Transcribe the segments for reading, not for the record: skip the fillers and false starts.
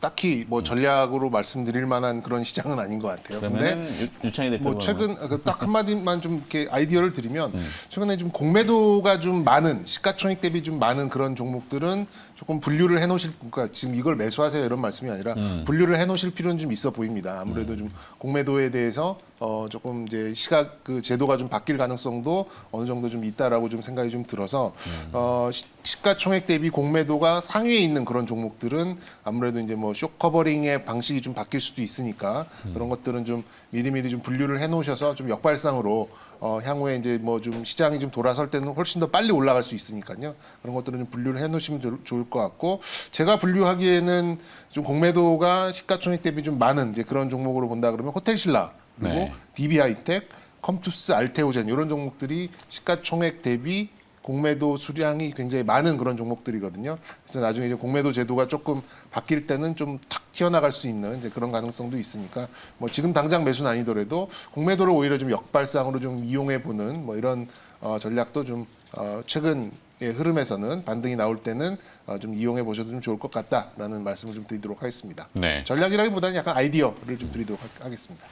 딱히 뭐 전략으로 말씀드릴 만한 그런 시장은 아닌 것 같아요. 그러면 유창희 대표 뭐 최근 딱 한마디만 좀 이렇게 아이디어를 드리면 최근에 좀 공매도가 좀 많은 시가총액 대비 좀 많은 그런 종목들은 조금 분류를 해놓으실, 그러니까 지금 이걸 매수하세요 이런 말씀이 아니라 분류를 해놓으실 필요는 좀 있어 보입니다. 아무래도 좀 공매도에 대해서 조금 이제 시각 그 제도가 좀 바뀔 가능성도 어느 정도 좀 있다라고 좀 생각이 좀 들어서 시가총액 대비 공매도가 상위에 있는 그런 종목들은 아무래도 이제 뭐 쇼 커버링의 방식이 좀 바뀔 수도 있으니까 그런 것들은 좀 미리미리 좀 분류를 해놓으셔서 좀 역발상으로 향후에 이제 뭐 좀 시장이 좀 돌아설 때는 훨씬 더 빨리 올라갈 수 있으니까요. 그런 것들은 좀 분류를 해놓으시면 좋을 것 같고, 제가 분류하기에는 좀 공매도가 시가총액 대비 좀 많은 이제 그런 종목으로 본다 그러면 호텔신라 그리고 네. DB하이텍, 컴투스, 알테오젠 이런 종목들이 시가총액 대비 공매도 수량이 굉장히 많은 그런 종목들이거든요. 그래서 나중에 이제 공매도 제도가 조금 바뀔 때는 좀 탁 튀어나갈 수 있는 이제 그런 가능성도 있으니까 뭐 지금 당장 매수는 아니더라도 공매도를 오히려 좀 역발상으로 좀 이용해 보는 뭐 이런 전략도 좀 최근 흐름에서는 반등이 나올 때는 좀 이용해 보셔도 좀 좋을 것 같다라는 말씀을 좀 드리도록 하겠습니다. 네. 전략이라기보다는 약간 아이디어를 좀 드리도록 하겠습니다.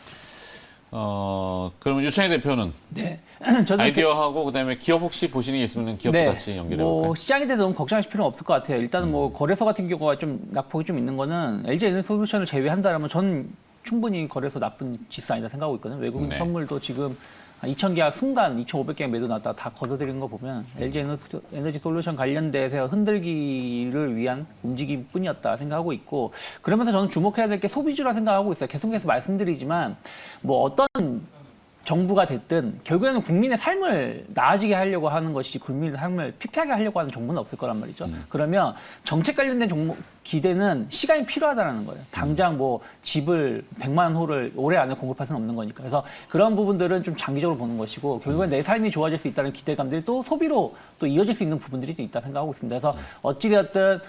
그러면 유창희 대표는 네. 저는 아이디어하고 그다음에 기업 혹시 보시는 게 있으면 기업도 같이 연결해 볼까요? 뭐 시장에 대해서 너무 걱정하실 필요는 없을 것 같아요. 일단은 뭐 거래소 같은 경우가 좀 낙폭이 좀 있는 거는 LG에너지솔루션을 제외한다라면 저는 충분히 거래소 나쁜 지수 아니다 생각하고 있거든요. 외국인 네. 선물도 지금 2,000개가 순간 2,500개 매도 났다가 다 걷어들이는 거 보면 LG 에너지 솔루션 관련돼서 흔들기를 위한 움직임뿐이었다 생각하고 있고, 그러면서 저는 주목해야 될 게 소비주라 생각하고 있어요. 계속해서 말씀드리지만 뭐 어떤 정부가 됐든 결국에는 국민의 삶을 나아지게 하려고 하는 것이지 국민의 삶을 피폐하게 하려고 하는 정부는 없을 거란 말이죠. 그러면 정책 관련된 종목 기대는 시간이 필요하다는 거예요. 당장 뭐 집을 100만 호를 올해 안에 공급할 수는 없는 거니까. 그래서 그런 부분들은 좀 장기적으로 보는 것이고, 결국엔 내 삶이 좋아질 수 있다는 기대감들이 또 소비로 또 이어질 수 있는 부분들이 또 있다 생각하고 있습니다. 그래서 어찌되었든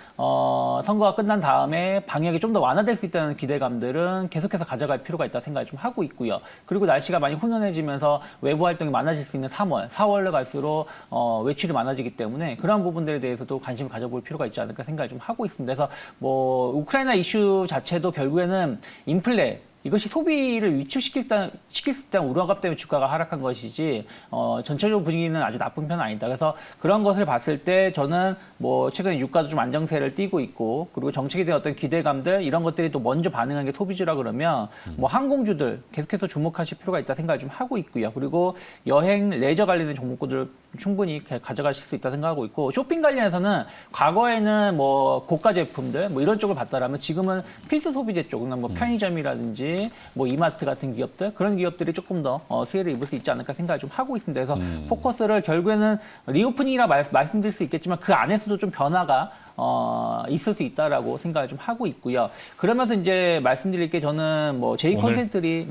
선거가 끝난 다음에 방역이 좀 더 완화될 수 있다는 기대감들은 계속해서 가져갈 필요가 있다 생각을 좀 하고 있고요. 그리고 날씨가 많이 훈훈해지면서 외부 활동이 많아질 수 있는 3월, 4월로 갈수록 외출이 많아지기 때문에 그런 부분들에 대해서도 관심을 가져볼 필요가 있지 않을까 생각을 좀 하고 있습니다. 그래서 뭐 우크라이나 이슈 자체도 결국에는 인플레, 이것이 소비를 위축시킬 수 있다는 우려감 때문에 주가가 하락한 것이지 전체적으로 분위기는 아주 나쁜 편은 아니다. 그래서 그런 것을 봤을 때 저는 뭐 최근에 유가도 좀 안정세를 띠고 있고, 그리고 정책에 대한 어떤 기대감들 이런 것들이 또 먼저 반응한 게 소비주라 그러면 뭐 항공주들 계속해서 주목하실 필요가 있다 생각을 좀 하고 있고요. 그리고 여행, 레저 관련된 종목들 충분히 가져가실 수 있다 생각하고 있고, 쇼핑 관련해서는 과거에는 뭐 고가 제품들 뭐 이런 쪽을 봤다라면 지금은 필수 소비재 쪽, 뭐 편의점이라든지 뭐 이마트 같은 기업들, 그런 기업들이 조금 더 수혜를 입을 수 있지 않을까 생각을 좀 하고 있습니다. 그래서 포커스를 결국에는 리오프닝이라 말씀드릴 수 있겠지만 그 안에서도 좀 변화가 있을 수 있다라고 생각을 좀 하고 있고요. 그러면서 이제 말씀드릴 게 저는 뭐 제이 컨텐츠들이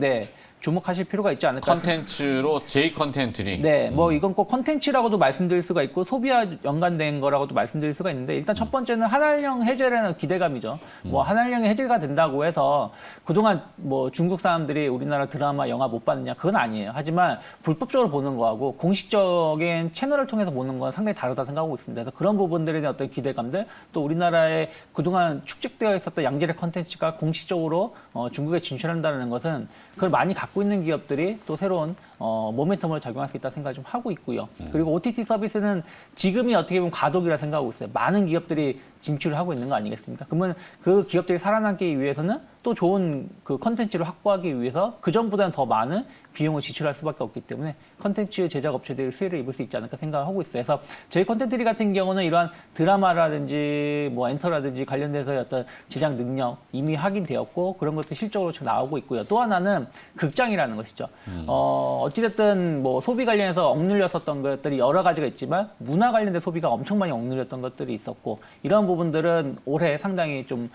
주목하실 필요가 있지 않을까. 컨텐츠로 J 컨텐츠리. 네, 뭐 이건 꼭 컨텐츠라고도 말씀드릴 수가 있고 소비와 연관된 거라고도 말씀드릴 수가 있는데, 일단 첫 번째는 한알령 해제라는 기대감이죠. 뭐 한알령이 해제가 된다고 해서 그동안 뭐 중국 사람들이 우리나라 드라마, 영화 못 봤느냐, 그건 아니에요. 하지만 불법적으로 보는 거하고 공식적인 채널을 통해서 보는 건 상당히 다르다 생각하고 있습니다. 그래서 그런 부분들에 대한 어떤 기대감들, 또 우리나라에 그동안 축적되어 있었던 양질의 컨텐츠가 공식적으로 중국에 진출한다는 것은 그걸 많이 갖고 있는 기업들이 또 새로운 모멘텀을 작용할 수 있다 생각을 좀 하고 있고요. 그리고 OTT 서비스는 지금이 어떻게 보면 과도기라 생각하고 있어요. 많은 기업들이 진출을 하고 있는 거 아니겠습니까? 그러면 그 기업들이 살아남기 위해서는 또 좋은 그 컨텐츠를 확보하기 위해서 그 전보다는 더 많은 비용을 지출할 수밖에 없기 때문에 컨텐츠 제작 업체들이 수혜를 입을 수 있지 않을까 생각하고 있어요. 그래서 저희 컨텐츠리 같은 경우는 이러한 드라마라든지 뭐 엔터라든지 관련돼서 어떤 제작 능력 이미 확인되었고 그런 것도 실적으로 지금 나오고 있고요. 또 하나는 극장이라는 것이죠. 어찌됐든 뭐 소비 관련해서 억눌렸었던 것들이 여러 가지가 있지만 문화 관련된 소비가 엄청 많이 억눌렸던 것들이 있었고, 이런 부분들은 올해 상당히 좀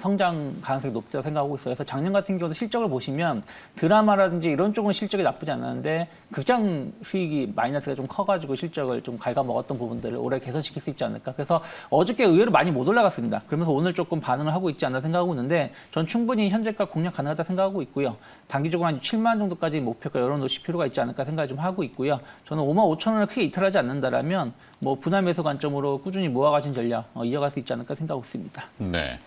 성장 가능성이 높다고 생각하고 있어요. 그래서 작년 같은 경우도 실적을 보시면 드라마라든지 이런 쪽은 실적이 나쁘지 않았는데 극장 수익이 마이너스가 좀 커가지고 실적을 좀 갉아먹었던 부분들을 올해 개선시킬 수 있지 않을까. 그래서 어저께 의외로 많이 못 올라갔습니다. 그러면서 오늘 조금 반응을 하고 있지 않나 생각하고 있는데, 전 충분히 현재가 공략 가능하다 생각하고 있고요. 단기적으로 한 7만 정도까지 목표가 열어놓으실 필요가 있지 않을까 생각을 좀 하고 있고요. 저는 5만 5천 원을 크게 이탈하지 않는다라면 뭐 분할 매수 관점으로 꾸준히 모아가신 전략 이어갈 수 있지 않을까 생각하고 있습니다. 네.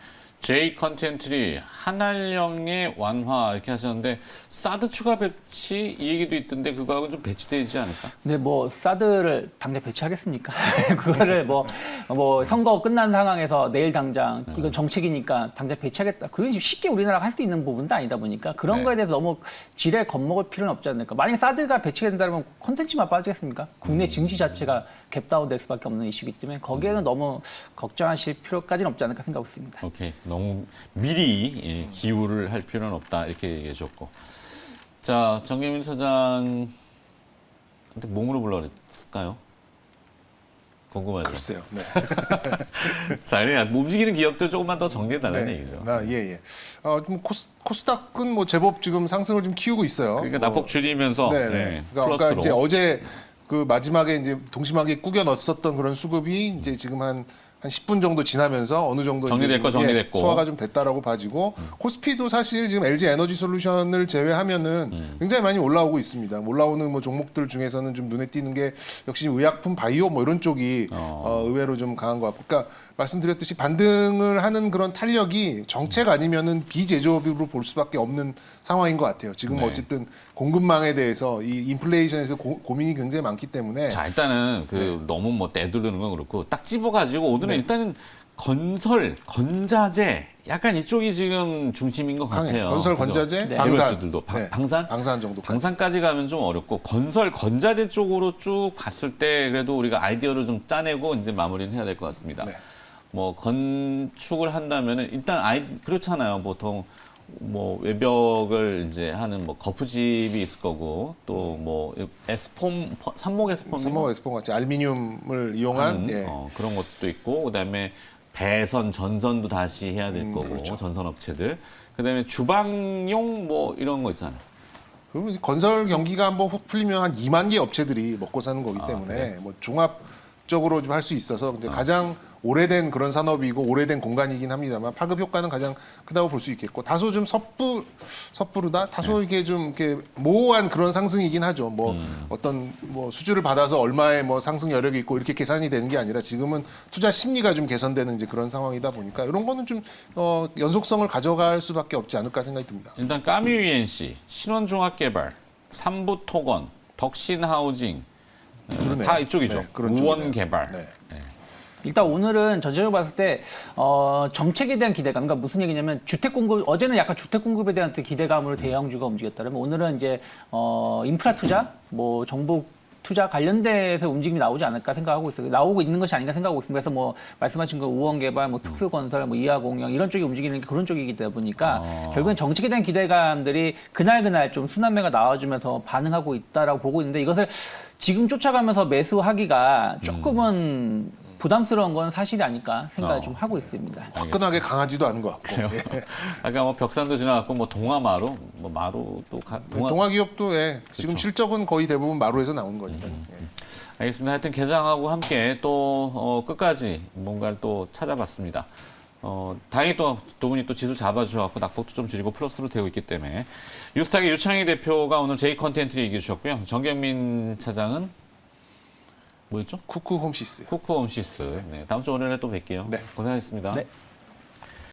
J 컨텐츠리 한알령의 완화 이렇게 하셨는데 사드 추가 배치 이 얘기도 있던데 그거하고는 좀 배치되지 않을까? 근데 뭐 사드를 당장 배치하겠습니까? 그거를 뭐 선거 끝난 상황에서 내일 당장 이건 정책이니까 당장 배치하겠다. 그게 쉽게 우리나라가 할 수 있는 부분도 아니다 보니까 그런 네. 거에 대해서 너무 지레 겁먹을 필요는 없지 않을까. 만약에 사드가 배치가 된다면 콘텐츠만 빠지겠습니까? 국내 증시 자체가 갭다운 될 수밖에 없는 이슈이기 때문에 거기에는 너무 걱정하실 필요까지는 없지 않을까 생각하고 있습니다. 오케이. 너무 미리 기우를 할 필요는 없다. 이렇게 얘기해 줬고. 자, 정경민 차장한테 몸으로 불러냈을까요? 궁금하죠. 글쎄요. 네. 자, 그냥 움직이는 기업들 조금만 더 정리해 달라는 얘기죠. 예. 좀 코스닥은 뭐 제법 지금 상승을 좀 키우고 있어요. 그러니까 낙폭 줄이면서 네. 그러니까 플러스로. 이제 어제 그 마지막에 이제 동심하게 꾸겨 넣었었던 그런 수급이 이제 지금 한 10분 정도 지나면서 어느 정도 정리됐고, 이제 정리됐고. 소화가 좀 됐다라고 봐지고 코스피도 사실 지금 LG 에너지 솔루션을 제외하면은 굉장히 많이 올라오고 있습니다. 올라오는 뭐 종목들 중에서는 좀 눈에 띄는 게 역시 의약품, 바이오 뭐 이런 쪽이 의외로 좀 강한 것 같고, 그러니까 말씀드렸듯이 반등을 하는 그런 탄력이 정책 아니면은 비제조업으로 볼 수밖에 없는 상황인 것 같아요. 지금 네. 어쨌든 공급망에 대해서 이 인플레이션에서 고민이 굉장히 많기 때문에 자, 일단은 너무 뭐 떼두르는 건 그렇고 딱 집어가지고 오늘은 일단은 건설, 건자재 약간 이쪽이 지금 중심인 것 강해요. 같아요. 건설, 그죠? 건자재, 네. 방산. 개별주들도 방산? 방산 정도. 방산까지 가면 좀 어렵고 건설, 건자재 쪽으로 쭉 봤을 때 그래도 우리가 아이디어를 좀 짜내고 이제 마무리는 해야 될 것 같습니다. 네. 뭐 건축을 한다면은 일단 그렇잖아요. 보통 뭐 외벽을 이제 하는 뭐 거푸집이 있을 거고 또 뭐 에스폼 산목 에스폼 삼목 에스폰 같이 알루미늄을 이용한 그런 것도 있고 그다음에 배선 전선도 다시 해야 될 거고 그렇죠. 전선 업체들 그다음에 주방용 뭐 이런 거 있잖아요. 그러면 건설 경기가 한번 훅 풀리면 한 2만 개 업체들이 먹고 사는 거기 때문에 그래? 뭐 종합적으로 좀 할 수 있어서 근데 가장 오래된 그런 산업이고 오래된 공간이긴 합니다만 파급 효과는 가장 크다고 볼 수 있겠고 다소 좀 섣부르다 다소 이게 좀 이렇게 모호한 그런 상승이긴 하죠. 뭐 어떤 뭐 수주를 받아서 얼마의 뭐 상승 여력이 있고 이렇게 계산이 되는 게 아니라 지금은 투자 심리가 좀 개선되는 이제 그런 상황이다 보니까 이런 거는 좀 연속성을 가져갈 수밖에 없지 않을까 생각이 듭니다. 일단 까미 UNC, 신원종합개발, 삼부토건, 덕신하우징 그러네요. 다 이쪽이죠. 네, 그런 우원개발. 쪽이네요. 네. 일단 오늘은 전체적으로 봤을 때 정책에 대한 기대감, 그러니까 무슨 얘기냐면 주택 공급 어제는 약간 주택 공급에 대한 기대감으로 대형주가 움직였다면 오늘은 이제 인프라 투자, 뭐 정부 투자 관련돼서 움직임이 나오지 않을까 생각하고 있어요. 나오고 있는 것이 아닌가 생각하고 있습니다. 그래서 뭐 말씀하신 그 우원개발, 뭐 특수건설, 뭐 이하공영 이런 쪽이 움직이는 게 그런 쪽이기 보니까 결국엔 정책에 대한 기대감들이 그날 좀 순환매가 나와주면서 반응하고 있다라고 보고 있는데 이것을 지금 쫓아가면서 매수하기가 조금은 부담스러운 건 사실이 아닐까 생각을 좀 하고 있습니다. 화끈하게 강하지도 않은 것 같고. 아까 뭐 벽산도 지나갔고 뭐 동아마루, 뭐 마루도 동아 기업도 지금 그렇죠. 실적은 거의 대부분 마루에서 나온 거니까. 알겠습니다. 하여튼 개장하고 함께 또 끝까지 뭔가를 또 찾아봤습니다. 다행히 또 두 분이 또 지수 잡아주셔서 낙폭도 좀 줄이고 플러스로 되고 있기 때문에 유스탁의 유창희 대표가 오늘 J 컨텐츠를 얘기해 주셨고요. 정경민 차장은 뭐였죠? 쿠쿠 홈시스. 쿠쿠 홈시스. 네, 다음 주 월요일에 또 뵐게요. 네. 고생하셨습니다. 네.